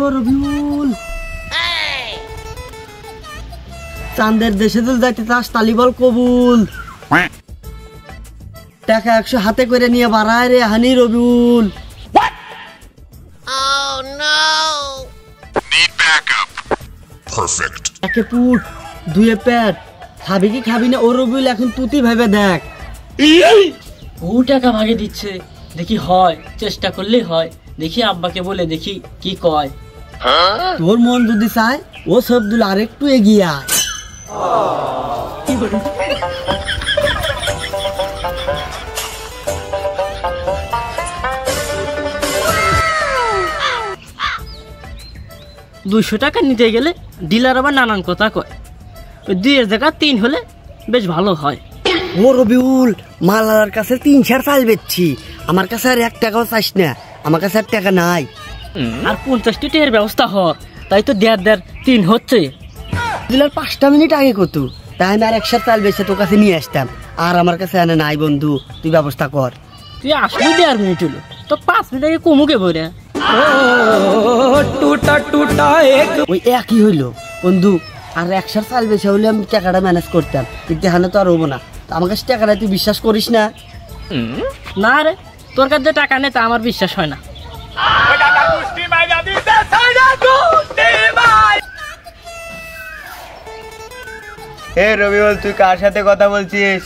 রবিউল চাঁদের দেশে তো যাইতে চাস তালি বল কবুল। টাকা 100 হাতে করে নিয়ে বাড়ায় রে হানি রবিউল। একে পুট দুয়ে পেট খাবি কি খাবি না ও রবিউল এখন তুই ভেবে দেখ। ও টাকা ভাগে দিচ্ছে দেখি হয়, চেষ্টা করলেই হয়। দেখি আব্বাকে বলে দেখি কি কয়। তোর মন যদি চায় ও সব দুল আরেকটু এগিয়ে আয়। টাকা নিতে গেলে ডিলার আবার নানান কথা কয়। ওই 2 জায়গা 3 হলে বেশ ভালো হয়। ও রবিউল মালার কাছে 3 4 চাল বেচছি, আমার কাছে আর 1 টাকাও চাইস না, আমার কাছে আর টাকা নাই। আর 50টি টাকার ব্যবস্থা হর, তাই তো 1.5 3 হচ্ছে। ডিলার 5টা মিনিট আগে কত, তাই আমি আর 100 চাল বেচে তোর কাছে নিয়ে আসতাম, আর আমার কাছে আনে নাই। বন্ধু তুই ব্যবস্থা কর। তুই আসলে 1.5 মিনিট হলো তো 5 মিনিট আগে কমুকে বলে ওই একই হইলো বন্ধু। আর 100 চাল বেচে হলে আমি টাকাটা ম্যানেজ করতাম, কিন্তু এখানে তো আর হবো না। আমার কাছে টাকাটা তুই বিশ্বাস করিস না? না রে, তোর কাছে টাকা নেই তা আমার বিশ্বাস হয় না। হে রবিউল, তুই কার সাথে কথা বলছিস?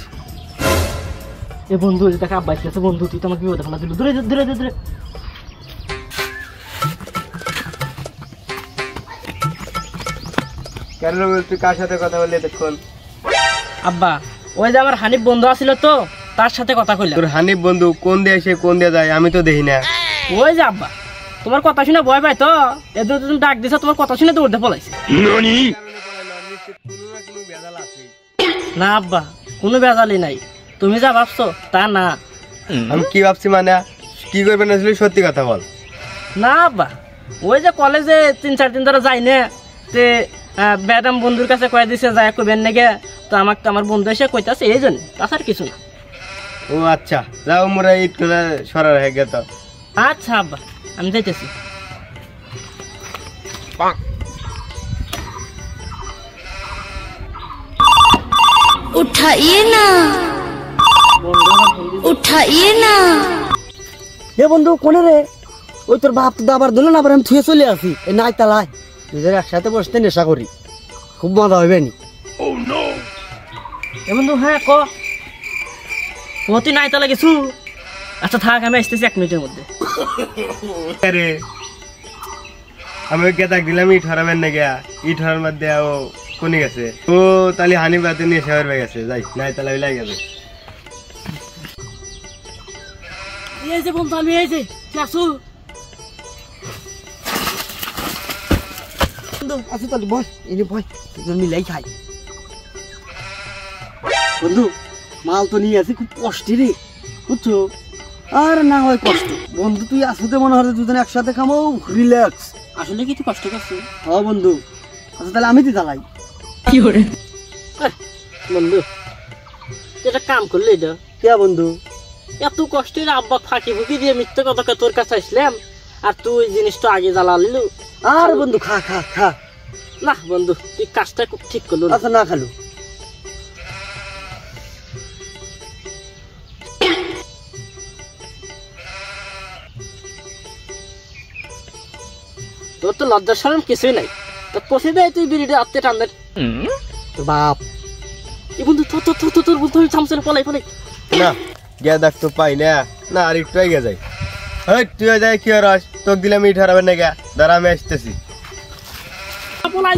এ বন্ধু টাকা আব্বা আসছে। বন্ধু তুই তো আমাকে বিপদে ফেলা দিল। দূরে দূরে দূরে। কেন রবিউল, তুই কার সাথে কথা বললি এতক্ষণ? আব্বা ওই যে আমার হানিফ বন্ধু আছিল তো, তার সাথে কথা কইলাম। তোর হানিফ বন্ধু কোন দিয়ে এসে কোন দিয়ে যায় আমি তো দেখি না। ওই যে আব্বা তোমার কথা শুনে ভয় পাই তো, এদের তুমি ডাক দিছ, তোমার কথা শুনে দৌড়তে পলাইছে। না আব্বা কোনো বেজালি নাই, তুমি যা ভাবছো তা না। আমি কি ভাবছি মানে কি করবে না, সত্যি কথা বল। না আব্বা ওই যে কলেজে 3-4 দিন ধরে যাই না, তে ম্যাডাম বন্ধুর কাছে কয়ে দিছে যায় কইবেন নাকি, তো আমাকে আমার বন্ধু এসে কইতাছে এই জন্য, তাছাড়া কিছু না। ও আচ্ছা, যাও মোরা ঈদ করে সরা হয়ে গেত। আচ্ছা আব্বা আমি যাইতেছি। उठाइए ना, उठाइए ना। এ বন্ধু কোনে রে? ওই তোর বাপ তো দাবার দিল না, আবার আমি থুয়ে চলে আসি এই নাই তালায়। নিজের একসাথে বসতে নেশা করি, খুব মজা হইবে নি। এ বন্ধু হ্যাঁ ক তুই নাই তালা গেছু? আচ্ছা থাক, আমি আসতেছি 1 মিনিটের মধ্যে। আরে আমি ওই কেতাক দিলাম ইট হরাবেন না গিয়া, ইট হরার মধ্যে ও কোনি গেছে। ও তাহলে হানি বাতে নিয়ে শহর হয়ে গেছে, যাই নাই তাহলে ওই লাগে গেছে। এই যে বন্ধু আমি এই যে আসু। আচ্ছা তাহলে বস এনে বস, দুজন মিলাই খাই। বন্ধু মাল তো নিয়ে আসি, খুব কষ্টি রে বুঝছো। আর না হয় কষ্ট বন্ধু, তুই আসতে মনে হয় দুজন একসাথে খামো রিল্যাক্স। আসলে কি তুই কষ্ট করছিস? হ্যাঁ বন্ধু। আচ্ছা তাহলে আমি তো চালাই। কি করে বন্ধু এটা কাম করলে? এটা কে বন্ধু? এত কষ্টের আব্বা ফাঁকি ফুকি দিয়ে মিথ্যে কথা তোর কাছে আসলাম, আর তুই জিনিসটা আগে জ্বালালিলু। আর বন্ধু খা খা খা। না বন্ধু তুই কাজটা খুব ঠিক করলো। আচ্ছা না খালু। তোর তো লজ্জার শরম কিছুই নাই, তোর পশে দেয় তুই বিড়িটা আত্মে টানদের বাপ। এই বন্ধু তোর তোর তোর তোর বন্ধু থামছে পলাই পলাই। না গিয়া দেখ তো পাই না, না আর একটু আগে যাই। তুই যাই কি রস, তোকে দিলাম ইট হরাবেন না গিয়া, দাঁড়া আমি আসতেছি। পলাই